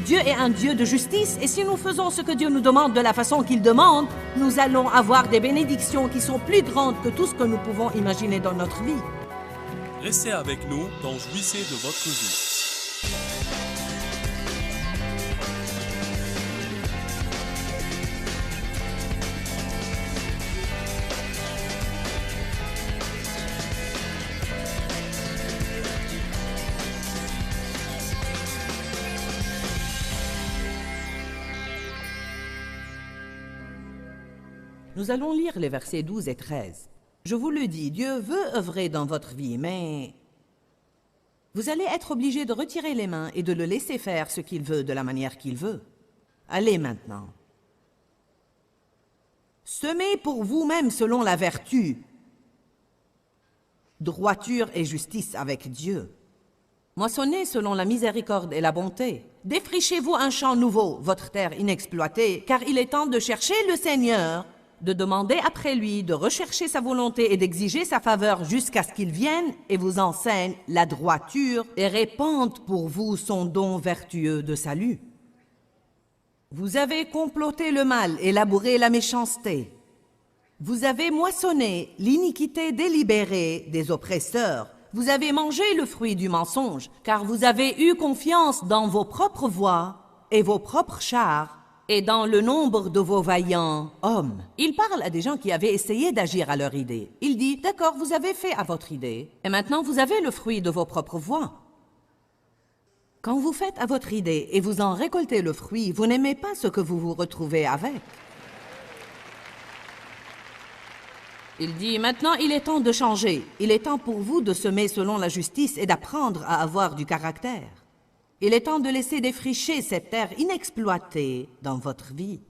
Dieu est un Dieu de justice et si nous faisons ce que Dieu nous demande de la façon qu'il demande, nous allons avoir des bénédictions qui sont plus grandes que tout ce que nous pouvons imaginer dans notre vie. Restez avec nous dans Jouissez de votre vie. Nous allons lire les versets 12 et 13. Je vous le dis, Dieu veut œuvrer dans votre vie, mais vous allez être obligés de retirer les mains et de le laisser faire ce qu'il veut de la manière qu'il veut. Allez maintenant. Semez pour vous-même selon la vertu, droiture et justice avec Dieu. Moissonnez selon la miséricorde et la bonté. Défrichez-vous un champ nouveau, votre terre inexploitée, car il est temps de chercher le Seigneur, de demander après lui, de rechercher sa volonté et d'exiger sa faveur jusqu'à ce qu'il vienne et vous enseigne la droiture et répande pour vous son don vertueux de salut. Vous avez comploté le mal et labouré la méchanceté. Vous avez moissonné l'iniquité délibérée des oppresseurs. Vous avez mangé le fruit du mensonge, car vous avez eu confiance dans vos propres voies et vos propres chars, et dans le nombre de vos vaillants hommes. Il parle à des gens qui avaient essayé d'agir à leur idée. Il dit, d'accord, vous avez fait à votre idée, et maintenant vous avez le fruit de vos propres voies. Quand vous faites à votre idée et vous en récoltez le fruit, vous n'aimez pas ce que vous vous retrouvez avec. Il dit, maintenant il est temps de changer. Il est temps pour vous de semer selon la justice et d'apprendre à avoir du caractère. Il est temps de laisser défricher cette terre inexploitée dans votre vie.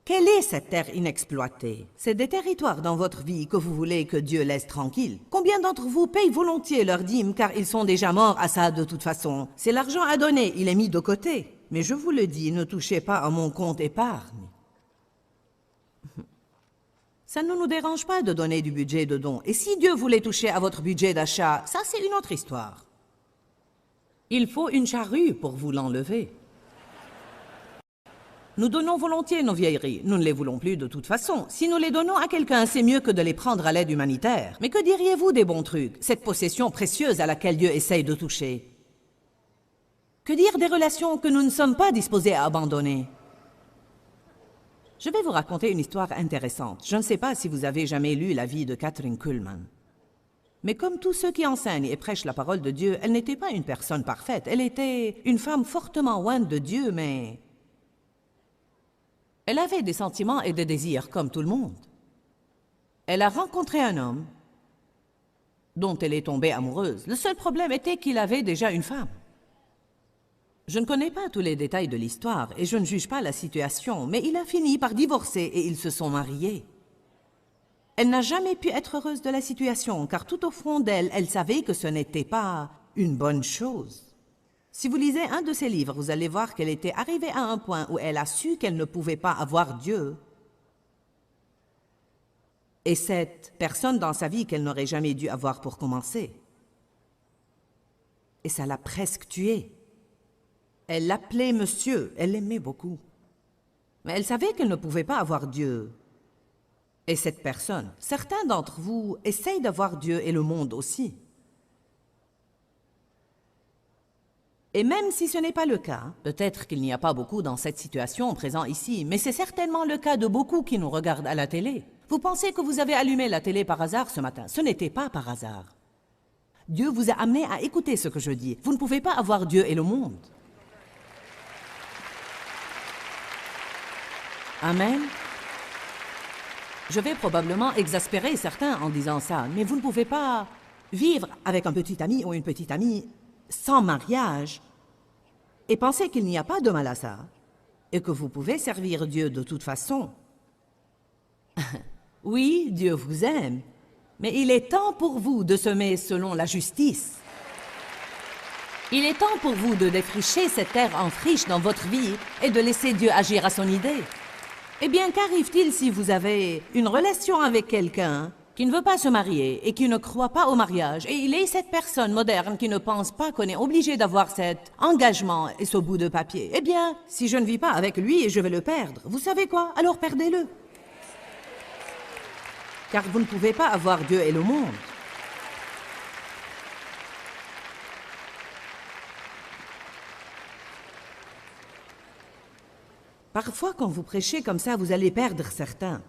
Quelle est cette terre inexploitée? C'est des territoires dans votre vie que vous voulez que Dieu laisse tranquilles. Combien d'entre vous payent volontiers leurs dîmes car ils sont déjà morts à ça de toute façon? C'est l'argent à donner, il est mis de côté. Mais je vous le dis, ne touchez pas à mon compte épargne. Ça ne nous dérange pas de donner du budget de dons. Et si Dieu voulait toucher à votre budget d'achat, ça c'est une autre histoire. Il faut une charrue pour vous l'enlever. Nous donnons volontiers nos vieilleries. Nous ne les voulons plus de toute façon. Si nous les donnons à quelqu'un, c'est mieux que de les prendre à l'aide humanitaire. Mais que diriez-vous des bons trucs, cette possession précieuse à laquelle Dieu essaye de toucher? Que dire des relations que nous ne sommes pas disposés à abandonner? Je vais vous raconter une histoire intéressante. Je ne sais pas si vous avez jamais lu la vie de Kathryn Kuhlman. Mais comme tous ceux qui enseignent et prêchent la parole de Dieu, elle n'était pas une personne parfaite. Elle était une femme fortement loin de Dieu, mais elle avait des sentiments et des désirs comme tout le monde. Elle a rencontré un homme dont elle est tombée amoureuse. Le seul problème était qu'il avait déjà une femme. Je ne connais pas tous les détails de l'histoire et je ne juge pas la situation, mais il a fini par divorcer et ils se sont mariés. Elle n'a jamais pu être heureuse de la situation, car tout au fond d'elle, elle savait que ce n'était pas une bonne chose. Si vous lisez un de ses livres, vous allez voir qu'elle était arrivée à un point où elle a su qu'elle ne pouvait pas avoir Dieu. Et cette personne dans sa vie qu'elle n'aurait jamais dû avoir pour commencer. Et ça l'a presque tuée. Elle l'appelait monsieur, elle l'aimait beaucoup. Mais elle savait qu'elle ne pouvait pas avoir Dieu. Et cette personne, certains d'entre vous essayent d'avoir Dieu et le monde aussi. Et même si ce n'est pas le cas, peut-être qu'il n'y a pas beaucoup dans cette situation présent ici, mais c'est certainement le cas de beaucoup qui nous regardent à la télé. Vous pensez que vous avez allumé la télé par hasard ce matin? Ce n'était pas par hasard. Dieu vous a amené à écouter ce que je dis. Vous ne pouvez pas avoir Dieu et le monde. Amen. Je vais probablement exaspérer certains en disant ça, mais vous ne pouvez pas vivre avec un petit ami ou une petite amie sans mariage et penser qu'il n'y a pas de mal à ça et que vous pouvez servir Dieu de toute façon. Oui, Dieu vous aime, mais il est temps pour vous de semer selon la justice. Il est temps pour vous de défricher cette terre en friche dans votre vie et de laisser Dieu agir à son idée. Eh bien, qu'arrive-t-il si vous avez une relation avec quelqu'un qui ne veut pas se marier et qui ne croit pas au mariage, et il est cette personne moderne qui ne pense pas qu'on est obligé d'avoir cet engagement et ce bout de papier. Eh bien, si je ne vis pas avec lui et je vais le perdre, vous savez quoi? Alors perdez-le. Car vous ne pouvez pas avoir Dieu et le monde. Parfois, quand vous prêchez comme ça, vous allez perdre certains.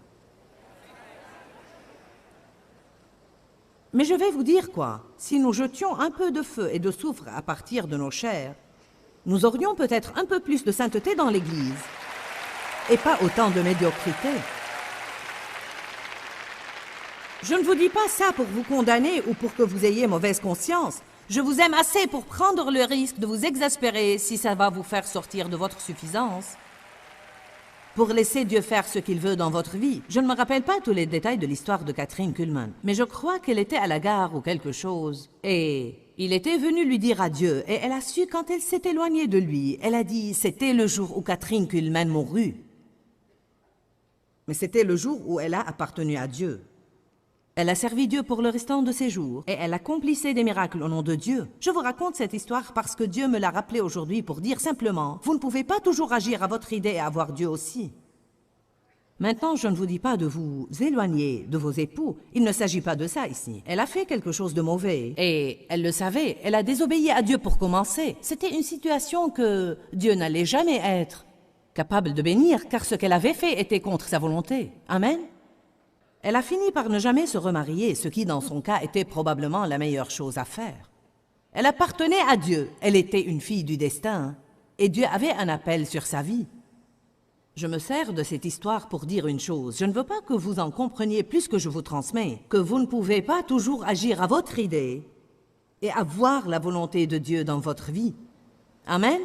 Mais je vais vous dire quoi, si nous jetions un peu de feu et de soufre à partir de nos chairs, nous aurions peut-être un peu plus de sainteté dans l'Église, et pas autant de médiocrité. Je ne vous dis pas ça pour vous condamner ou pour que vous ayez mauvaise conscience. Je vous aime assez pour prendre le risque de vous exaspérer si ça va vous faire sortir de votre suffisance, pour laisser Dieu faire ce qu'il veut dans votre vie. Je ne me rappelle pas tous les détails de l'histoire de Kathryn Kuhlman, mais je crois qu'elle était à la gare ou quelque chose, et il était venu lui dire adieu, et elle a su quand elle s'est éloignée de lui. Elle a dit, c'était le jour où Kathryn Kuhlman mourut. Mais c'était le jour où elle a appartenu à Dieu. Elle a servi Dieu pour le restant de ses jours, et elle accomplissait des miracles au nom de Dieu. Je vous raconte cette histoire parce que Dieu me l'a rappelé aujourd'hui pour dire simplement, vous ne pouvez pas toujours agir à votre idée et avoir Dieu aussi. Maintenant, je ne vous dis pas de vous éloigner de vos époux. Il ne s'agit pas de ça ici. Elle a fait quelque chose de mauvais, et elle le savait. Elle a désobéi à Dieu pour commencer. C'était une situation que Dieu n'allait jamais être capable de bénir, car ce qu'elle avait fait était contre sa volonté. Amen. Elle a fini par ne jamais se remarier, ce qui, dans son cas, était probablement la meilleure chose à faire. Elle appartenait à Dieu, elle était une fille du destin, et Dieu avait un appel sur sa vie. Je me sers de cette histoire pour dire une chose. Je ne veux pas que vous en compreniez plus que je vous transmets, que vous ne pouvez pas toujours agir à votre idée et avoir la volonté de Dieu dans votre vie. Amen.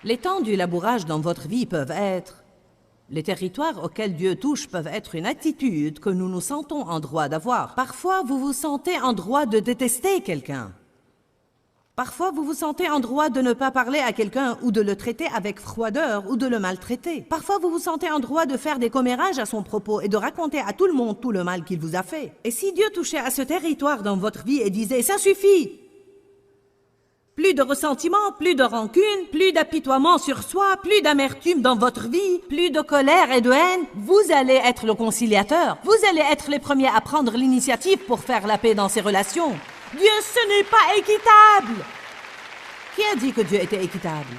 Les temps du labourage dans votre vie peuvent être... Les territoires auxquels Dieu touche peuvent être une attitude que nous nous sentons en droit d'avoir. Parfois, vous vous sentez en droit de détester quelqu'un. Parfois, vous vous sentez en droit de ne pas parler à quelqu'un ou de le traiter avec froideur ou de le maltraiter. Parfois, vous vous sentez en droit de faire des commérages à son propos et de raconter à tout le monde tout le mal qu'il vous a fait. Et si Dieu touchait à ce territoire dans votre vie et disait « ça suffit !» Plus de ressentiment, plus de rancune, plus d'apitoiement sur soi, plus d'amertume dans votre vie, plus de colère et de haine. Vous allez être le conciliateur. Vous allez être les premiers à prendre l'initiative pour faire la paix dans ces relations. Dieu, ce n'est pas équitable. Qui a dit que Dieu était équitable?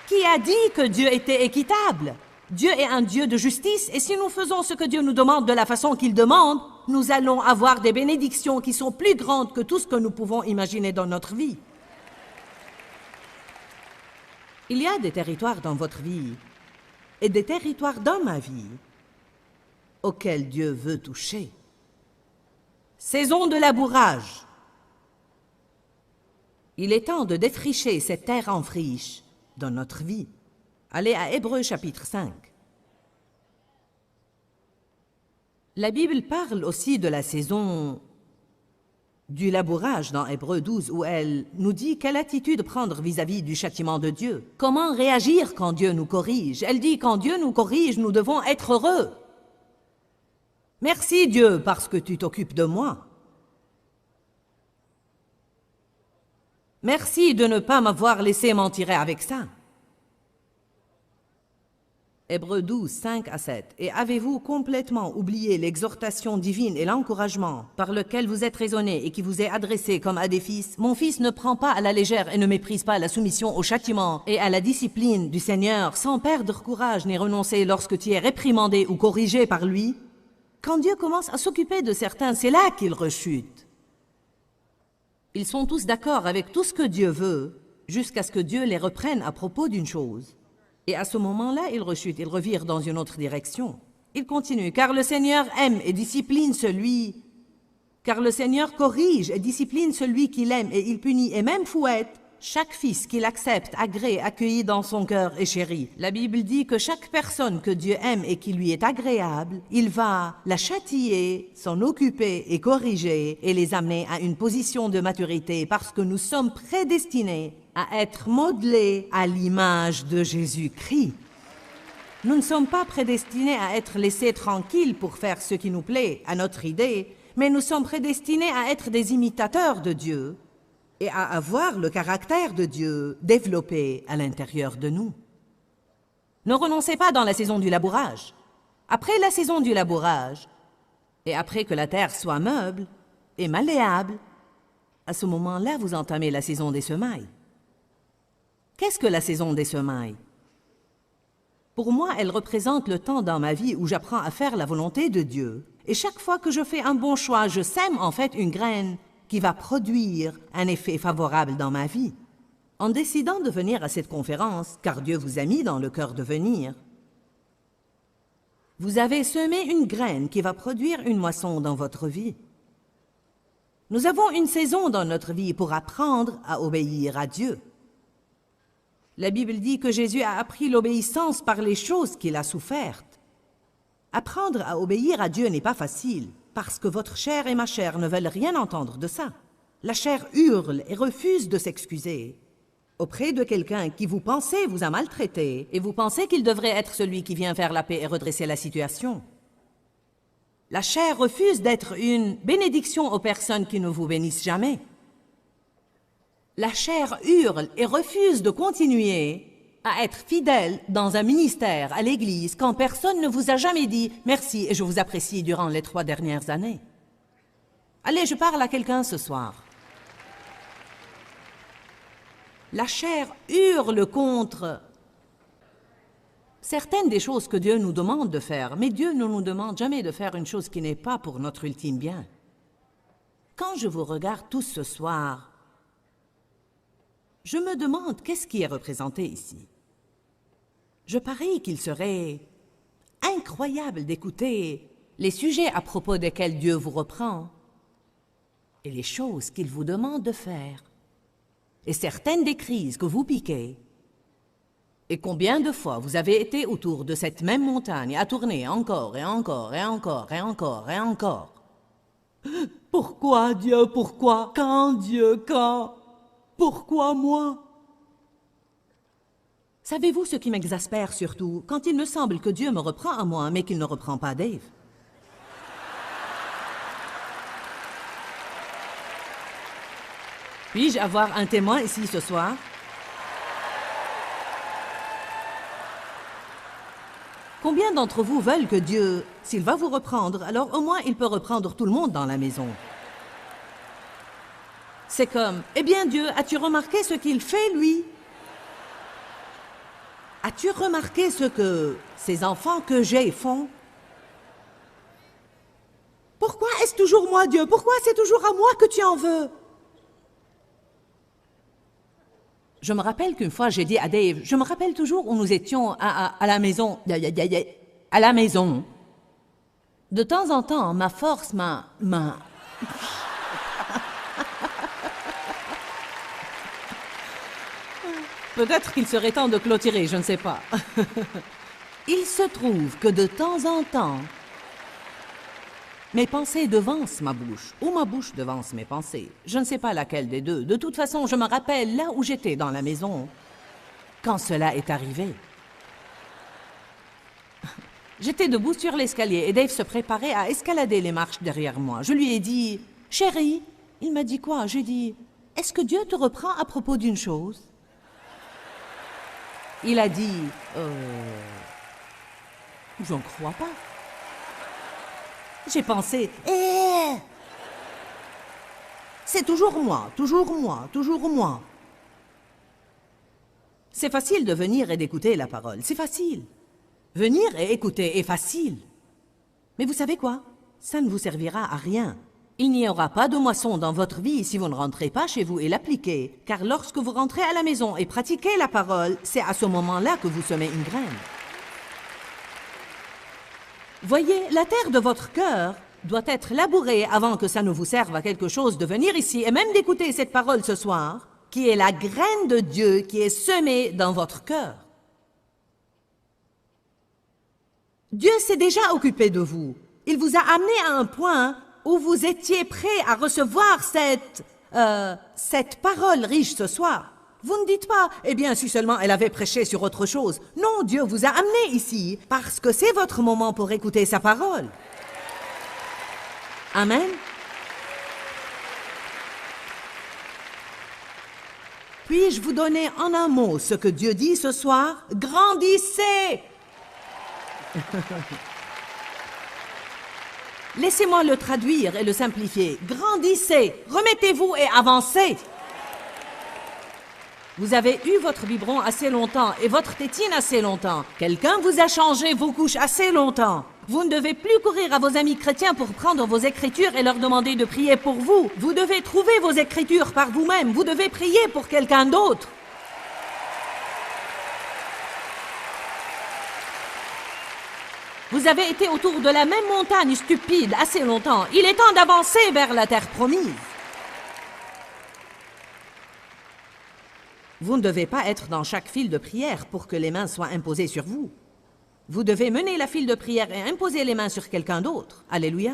Qui a dit que Dieu était équitable? Dieu est un Dieu de justice, et si nous faisons ce que Dieu nous demande de la façon qu'il demande, nous allons avoir des bénédictions qui sont plus grandes que tout ce que nous pouvons imaginer dans notre vie. Il y a des territoires dans votre vie et des territoires dans ma vie auxquels Dieu veut toucher. Saison de labourage. Il est temps de défricher cette terre en friche dans notre vie. Allez à Hébreux chapitre 5. La Bible parle aussi de la saison du labourage dans Hébreux 12, où elle nous dit quelle attitude prendre vis-à-vis du châtiment de Dieu. Comment réagir quand Dieu nous corrige? Elle dit, quand Dieu nous corrige, nous devons être heureux. Merci Dieu parce que tu t'occupes de moi. Merci de ne pas m'avoir laissé m'en tirer avec ça. Hébreux 12, 5 à 7. Et avez-vous complètement oublié l'exhortation divine et l'encouragement par lequel vous êtes raisonnés et qui vous est adressé comme à des fils? Mon fils, ne prend pas à la légère et ne méprise pas la soumission au châtiment et à la discipline du Seigneur sans perdre courage ni renoncer lorsque tu es réprimandé ou corrigé par lui. Quand Dieu commence à s'occuper de certains, c'est là qu'ils rechutent. Ils sont tous d'accord avec tout ce que Dieu veut jusqu'à ce que Dieu les reprenne à propos d'une chose. Et à ce moment-là, ils rechutent, ils revirent dans une autre direction. Ils continuent, car le Seigneur aime et discipline celui... Car le Seigneur corrige et discipline celui qu'il aime et il punit et même fouette chaque fils qu'il accepte, agrée, accueilli dans son cœur et chéri. La Bible dit que chaque personne que Dieu aime et qui lui est agréable, il va la châtier, s'en occuper et corriger et les amener à une position de maturité parce que nous sommes prédestinés à être modelés à l'image de Jésus-Christ. Nous ne sommes pas prédestinés à être laissés tranquilles pour faire ce qui nous plaît, à notre idée, mais nous sommes prédestinés à être des imitateurs de Dieu et à avoir le caractère de Dieu développé à l'intérieur de nous. Ne renoncez pas dans la saison du labourage. Après la saison du labourage, et après que la terre soit meuble et malléable, à ce moment-là, vous entamez la saison des semailles. Qu'est-ce que la saison des semailles? Pour moi, elle représente le temps dans ma vie où j'apprends à faire la volonté de Dieu. Et chaque fois que je fais un bon choix, je sème en fait une graine qui va produire un effet favorable dans ma vie. En décidant de venir à cette conférence, car Dieu vous a mis dans le cœur de venir, vous avez semé une graine qui va produire une moisson dans votre vie. Nous avons une saison dans notre vie pour apprendre à obéir à Dieu. La Bible dit que Jésus a appris l'obéissance par les choses qu'il a souffertes. Apprendre à obéir à Dieu n'est pas facile, parce que votre chair et ma chair ne veulent rien entendre de ça. La chair hurle et refuse de s'excuser auprès de quelqu'un qui vous pensez vous a maltraité et vous pensez qu'il devrait être celui qui vient faire la paix et redresser la situation. La chair refuse d'être une bénédiction aux personnes qui ne vous bénissent jamais. La chair hurle et refuse de continuer à être fidèle dans un ministère à l'Église quand personne ne vous a jamais dit « merci et je vous apprécie durant les 3 dernières années ». Allez, je parle à quelqu'un ce soir. La chair hurle contre certaines des choses que Dieu nous demande de faire, mais Dieu ne nous demande jamais de faire une chose qui n'est pas pour notre ultime bien. Quand je vous regarde tous ce soir, je me demande qu'est-ce qui est représenté ici. Je parie qu'il serait incroyable d'écouter les sujets à propos desquels Dieu vous reprend et les choses qu'il vous demande de faire et certaines des crises que vous piquez. Et combien de fois vous avez été autour de cette même montagne à tourner encore et encore et encore et encore et encore. Pourquoi Dieu, pourquoi? Quand Dieu, quand? Pourquoi moi? Savez-vous ce qui m'exaspère surtout? Quand il me semble que Dieu me reprend à moi, mais qu'il ne reprend pas Dave. Puis-je avoir un témoin ici ce soir? Combien d'entre vous veulent que Dieu, s'il va vous reprendre, alors au moins il peut reprendre tout le monde dans la maison? C'est comme, eh bien Dieu, as-tu remarqué ce qu'il fait, lui? As-tu remarqué ce que ces enfants que j'ai font? Pourquoi est-ce toujours moi, Dieu? Pourquoi c'est toujours à moi que tu en veux? Je me rappelle qu'une fois, j'ai dit à Dave, je me rappelle toujours où nous étions à la maison, à la maison. De temps en temps, ma force m'a... Peut-être qu'il serait temps de clôturer, je ne sais pas. Il se trouve que de temps en temps, mes pensées devancent ma bouche, ou ma bouche devance mes pensées. Je ne sais pas laquelle des deux. De toute façon, je me rappelle là où j'étais dans la maison quand cela est arrivé. J'étais debout sur l'escalier et Dave se préparait à escalader les marches derrière moi. Je lui ai dit « Chérie », il m'a dit quoi? J'ai dit « Est-ce que Dieu te reprend à propos d'une chose ?» Il a dit « J'en crois pas. » J'ai pensé, c'est toujours moi, toujours moi, toujours moi. C'est facile de venir et d'écouter la parole, c'est facile. Venir et écouter est facile. Mais vous savez quoi? Ça ne vous servira à rien. Il n'y aura pas de moisson dans votre vie si vous ne rentrez pas chez vous et l'appliquez. Car lorsque vous rentrez à la maison et pratiquez la parole, c'est à ce moment-là que vous semez une graine. Voyez, la terre de votre cœur doit être labourée avant que ça ne vous serve à quelque chose de venir ici et même d'écouter cette parole ce soir, qui est la graine de Dieu qui est semée dans votre cœur. Dieu s'est déjà occupé de vous. Il vous a amené à un point où vous étiez prêt à recevoir cette parole riche ce soir. Vous ne dites pas, eh bien, si seulement elle avait prêché sur autre chose. Non, Dieu vous a amené ici, parce que c'est votre moment pour écouter sa parole. Amen. Puis-je vous donner en un mot ce que Dieu dit ce soir? Grandissez! Laissez-moi le traduire et le simplifier. Grandissez, remettez-vous et avancez. Vous avez eu votre biberon assez longtemps et votre tétine assez longtemps. Quelqu'un vous a changé vos couches assez longtemps. Vous ne devez plus courir à vos amis chrétiens pour prendre vos écritures et leur demander de prier pour vous. Vous devez trouver vos écritures par vous-même. Vous devez prier pour quelqu'un d'autre. Vous avez été autour de la même montagne stupide assez longtemps. Il est temps d'avancer vers la terre promise. Vous ne devez pas être dans chaque file de prière pour que les mains soient imposées sur vous. Vous devez mener la file de prière et imposer les mains sur quelqu'un d'autre. Alléluia.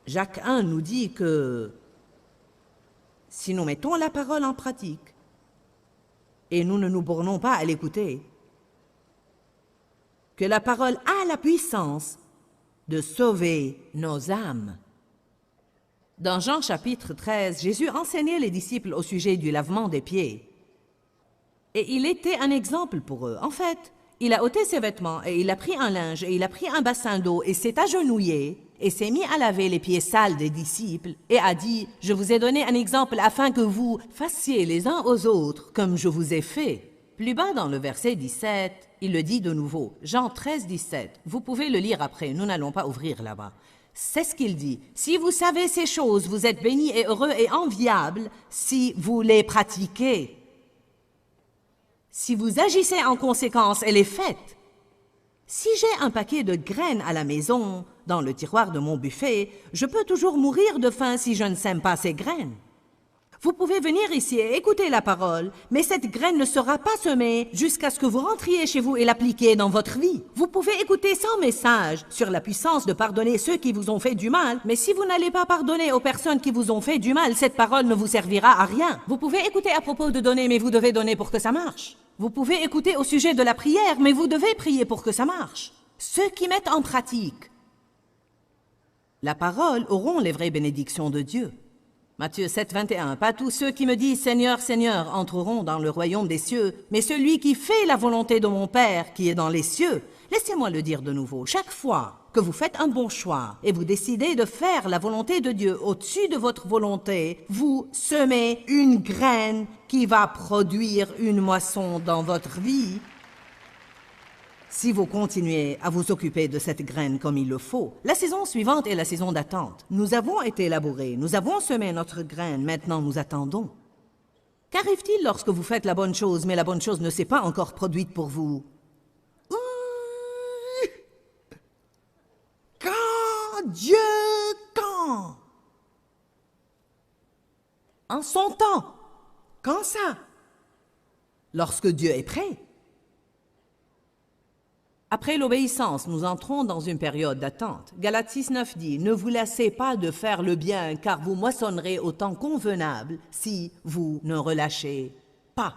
Jacques 1 nous dit que si nous mettons la parole en pratique et nous ne nous bornons pas à l'écouter, que la parole a la puissance de sauver nos âmes. Dans Jean chapitre 13, Jésus enseignait les disciples au sujet du lavement des pieds. Et il était un exemple pour eux. En fait, il a ôté ses vêtements et il a pris un linge et il a pris un bassin d'eau et s'est agenouillé et s'est mis à laver les pieds sales des disciples et a dit « Je vous ai donné un exemple afin que vous fassiez les uns aux autres comme je vous ai fait. » Plus bas dans le verset 17, il le dit de nouveau. Jean 13, 17. Vous pouvez le lire après, nous n'allons pas ouvrir là-bas. C'est ce qu'il dit. Si vous savez ces choses, vous êtes bénis et heureux et enviables si vous les pratiquez. Si vous agissez en conséquence et les faites. Si j'ai un paquet de graines à la maison, dans le tiroir de mon buffet, je peux toujours mourir de faim si je ne sème pas ces graines. Vous pouvez venir ici et écouter la parole, mais cette graine ne sera pas semée jusqu'à ce que vous rentriez chez vous et l'appliquiez dans votre vie. Vous pouvez écouter 100 messages sur la puissance de pardonner ceux qui vous ont fait du mal, mais si vous n'allez pas pardonner aux personnes qui vous ont fait du mal, cette parole ne vous servira à rien. Vous pouvez écouter à propos de donner, mais vous devez donner pour que ça marche. Vous pouvez écouter au sujet de la prière, mais vous devez prier pour que ça marche. Ceux qui mettent en pratique la parole auront les vraies bénédictions de Dieu. Matthieu 7, 21. Pas tous ceux qui me disent « Seigneur, Seigneur » entreront dans le royaume des cieux, mais celui qui fait la volonté de mon Père qui est dans les cieux. Laissez-moi le dire de nouveau. Chaque fois que vous faites un bon choix et vous décidez de faire la volonté de Dieu au-dessus de votre volonté, vous semez une graine qui va produire une moisson dans votre vie. Si vous continuez à vous occuper de cette graine comme il le faut, la saison suivante est la saison d'attente. Nous avons été labourés, nous avons semé notre graine, maintenant nous attendons. Qu'arrive-t-il lorsque vous faites la bonne chose, mais la bonne chose ne s'est pas encore produite pour vous? Quand Dieu, quand? En son temps. Quand ça? Lorsque Dieu est prêt. Après l'obéissance, nous entrons dans une période d'attente. Galates 6.9 dit « Ne vous lassez pas de faire le bien, car vous moissonnerez au temps convenable si vous ne relâchez pas. »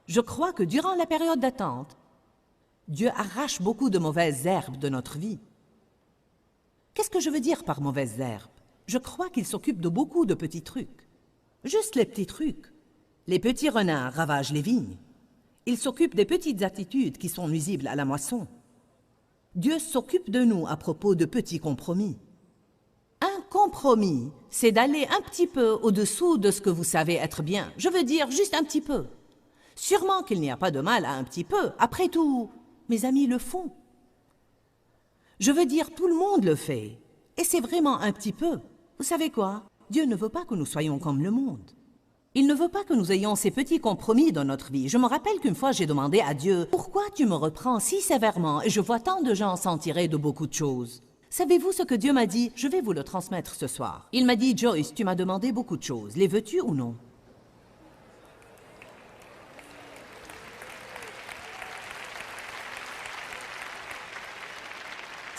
Je crois que durant la période d'attente, Dieu arrache beaucoup de mauvaises herbes de notre vie. Qu'est-ce que je veux dire par mauvaises herbes? Je crois qu'il s'occupe de beaucoup de petits trucs. Juste les petits trucs. Les petits renards ravagent les vignes. Il s'occupe des petites attitudes qui sont nuisibles à la moisson. Dieu s'occupe de nous à propos de petits compromis. Un compromis, c'est d'aller un petit peu au-dessous de ce que vous savez être bien. Je veux dire juste un petit peu. Sûrement qu'il n'y a pas de mal à un petit peu. Après tout, mes amis le font. Je veux dire, tout le monde le fait. Et c'est vraiment un petit peu. Vous savez quoi? Dieu ne veut pas que nous soyons comme le monde. Il ne veut pas que nous ayons ces petits compromis dans notre vie. Je me rappelle qu'une fois j'ai demandé à Dieu « Pourquoi tu me reprends si sévèrement et je vois tant de gens s'en tirer de beaucoup de choses ?» Savez-vous ce que Dieu m'a dit? Je vais vous le transmettre ce soir. Il m'a dit « Joyce, tu m'as demandé beaucoup de choses. Les veux-tu ou non? »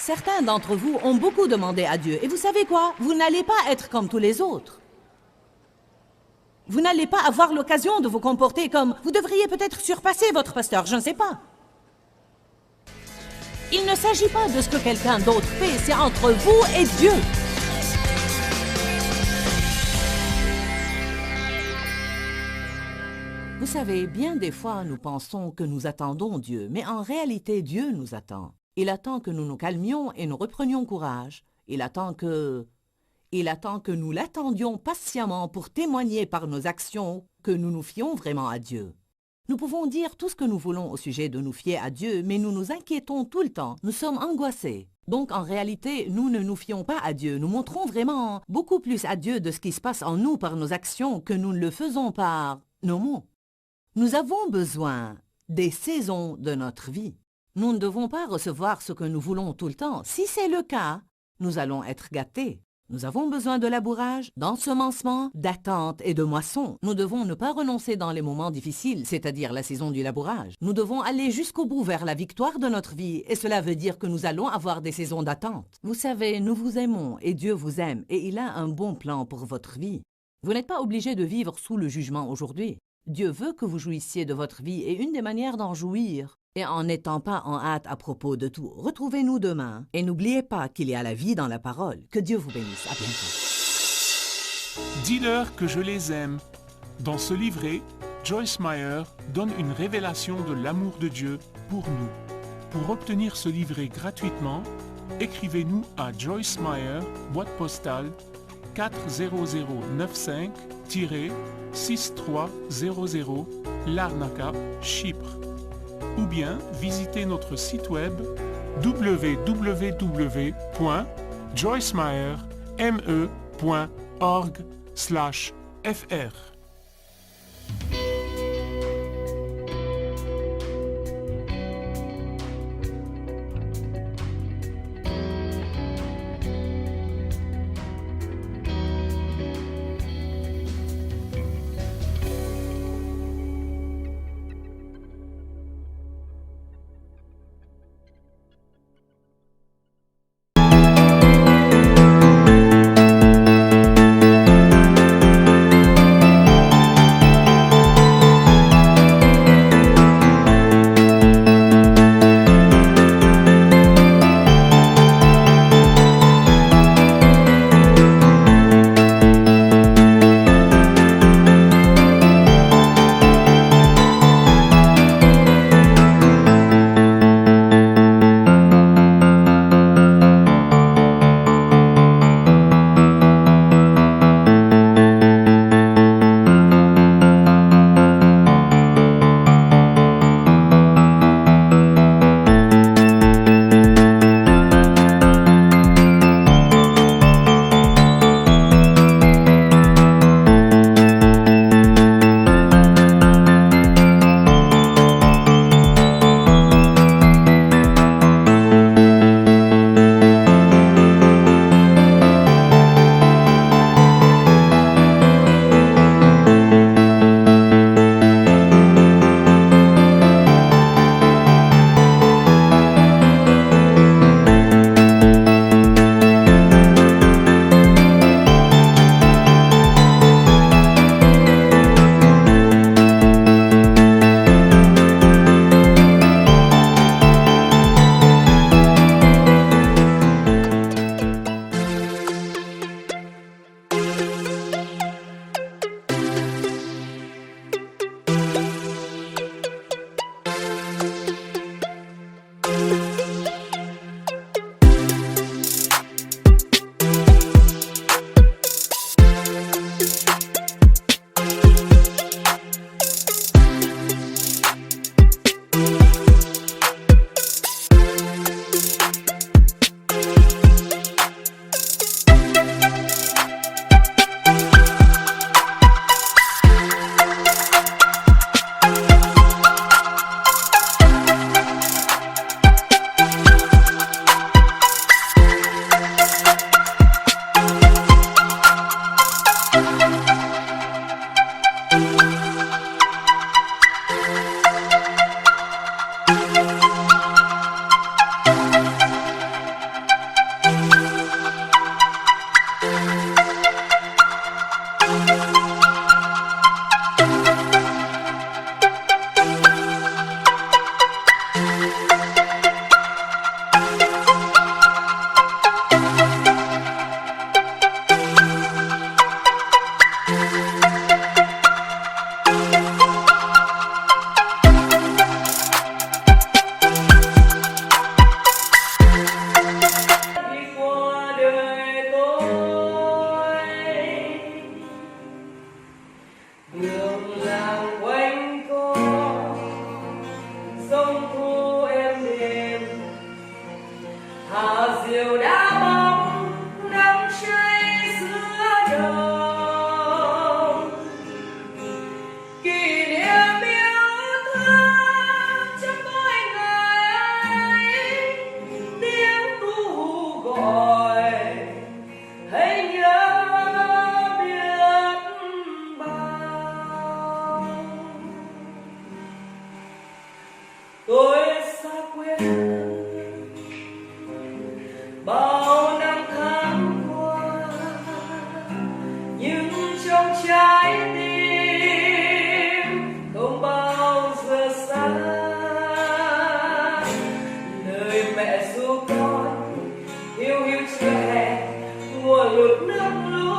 Certains d'entre vous ont beaucoup demandé à Dieu. Et vous savez quoi? Vous n'allez pas être comme tous les autres. Vous n'allez pas avoir l'occasion de vous comporter comme... Vous devriez peut-être surpasser votre pasteur, je ne sais pas. Il ne s'agit pas de ce que quelqu'un d'autre fait, c'est entre vous et Dieu. Vous savez, bien des fois, nous pensons que nous attendons Dieu, mais en réalité, Dieu nous attend. Il attend que nous nous calmions et nous reprenions courage. Il attend que nous l'attendions patiemment pour témoigner par nos actions que nous nous fions vraiment à Dieu. Nous pouvons dire tout ce que nous voulons au sujet de nous fier à Dieu, mais nous nous inquiétons tout le temps. Nous sommes angoissés. Donc, en réalité, nous ne nous fions pas à Dieu. Nous montrons vraiment beaucoup plus à Dieu de ce qui se passe en nous par nos actions que nous ne le faisons par nos mots. Nous avons besoin des saisons de notre vie. Nous ne devons pas recevoir ce que nous voulons tout le temps. Si c'est le cas, nous allons être gâtés. Nous avons besoin de labourage, d'ensemencement, d'attente et de moisson. Nous devons ne pas renoncer dans les moments difficiles, c'est-à-dire la saison du labourage. Nous devons aller jusqu'au bout vers la victoire de notre vie, et cela veut dire que nous allons avoir des saisons d'attente. Vous savez, nous vous aimons et Dieu vous aime, et il a un bon plan pour votre vie. Vous n'êtes pas obligé de vivre sous le jugement aujourd'hui. Dieu veut que vous jouissiez de votre vie, et une des manières d'en jouir, et en n'étant pas en hâte à propos de tout, retrouvez-nous demain. Et n'oubliez pas qu'il y a la vie dans la parole. Que Dieu vous bénisse. À bientôt. Dis-leur que je les aime. Dans ce livret, Joyce Meyer donne une révélation de l'amour de Dieu pour nous. Pour obtenir ce livret gratuitement, écrivez-nous à Joyce Meyer, boîte postale 40095-6300, Larnaca, Chypre. Ou bien visitez notre site web www.joycemeyerme.org/fr. und mir